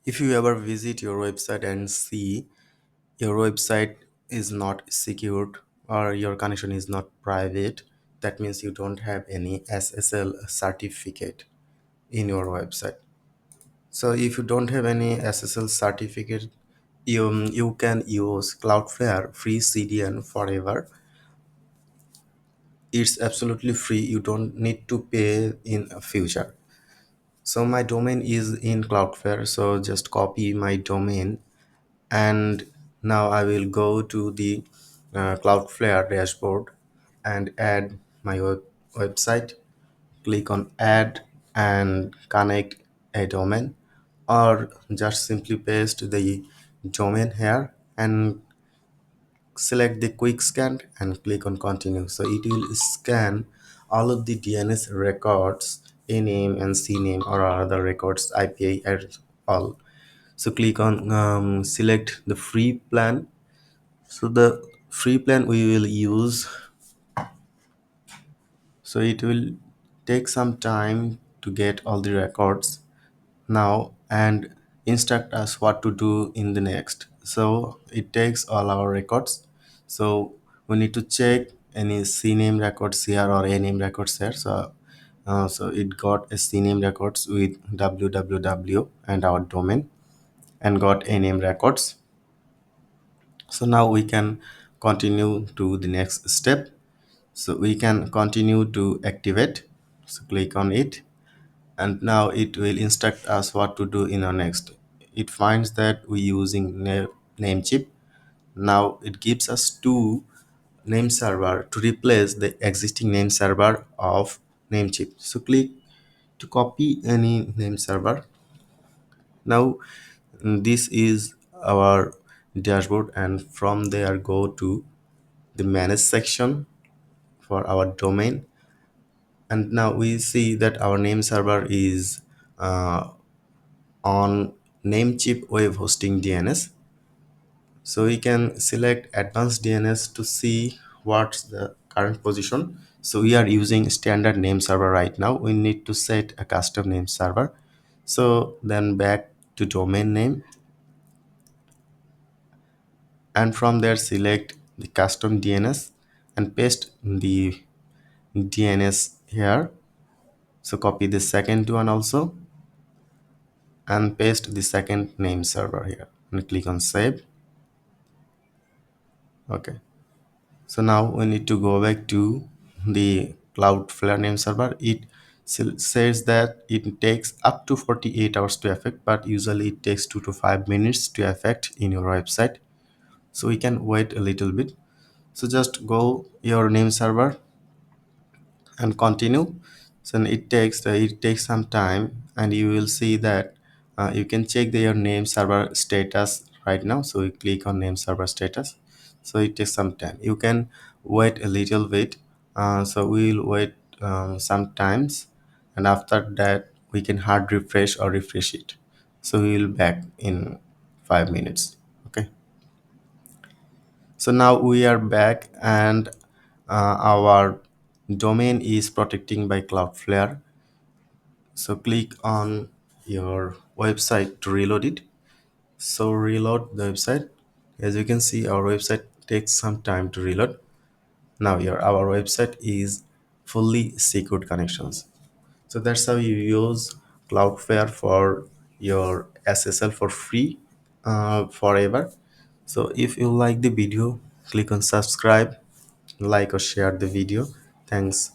If you ever visit your website and see your website is not secured or your connection is not private, that means you don't have any SSL certificate in your website. So if you don't have any SSL certificate, you can use Cloudflare free CDN forever. It's absolutely free. You don't need to pay in future. So my domain is in Cloudflare, so just copy my domain, and now I will go to the Cloudflare dashboard and add my website. Click on add and connect a domain, or just simply paste the domain here and select the quick scan and click on continue. So it will scan all of the DNS records, a name and CNAME or other records, IPA and all. So click on select the free plan. So the free plan we will use, so it will take some time to get all the records now and instruct us what to do in the next. So it takes all our records, so we need to check any CNAME records here or a name records here. So it got a CNAME records with www and our domain, and got a name records. So now we can continue to the next step. So we can continue to activate. So click on it, and now it will instruct us what to do in our next. It finds that we're using Namecheap. Now it gives us two name server to replace the existing name server of Namecheap. So click to copy any name server. Now this is our dashboard, and from there go to the manage section for our domain. And now we see that our name server is on Namecheap web hosting DNS. So we can select advanced DNS to see what's the current position. So we are using standard name server right now. We need to set a custom name server. So then back to domain name, and from there select the custom DNS and paste the DNS here. So copy the second one also and paste the second name server here and click on save. Okay. So now we need to go back to the Cloudflare name server. It says that it takes up to 48 hours to affect, but usually it takes 2 to 5 minutes to affect in your website. So we can wait a little bit. So just go your name server and continue. So it takes some time, and you will see that you can check your name server status right now. So you click on name server status. So it takes some time. You can wait a little bit. So we will wait sometimes, and after that we can hard refresh or refresh it. So we will back in 5 minutes. Okay. So now we are back, and our domain is protecting by Cloudflare. So click on your website to reload it. So reload the website. As you can see, our website takes some time to reload. Now here our website is fully secured connections. So that's how you use Cloudflare for your SSL for free forever. So if you like the video, click on subscribe, like or share the video. Thanks.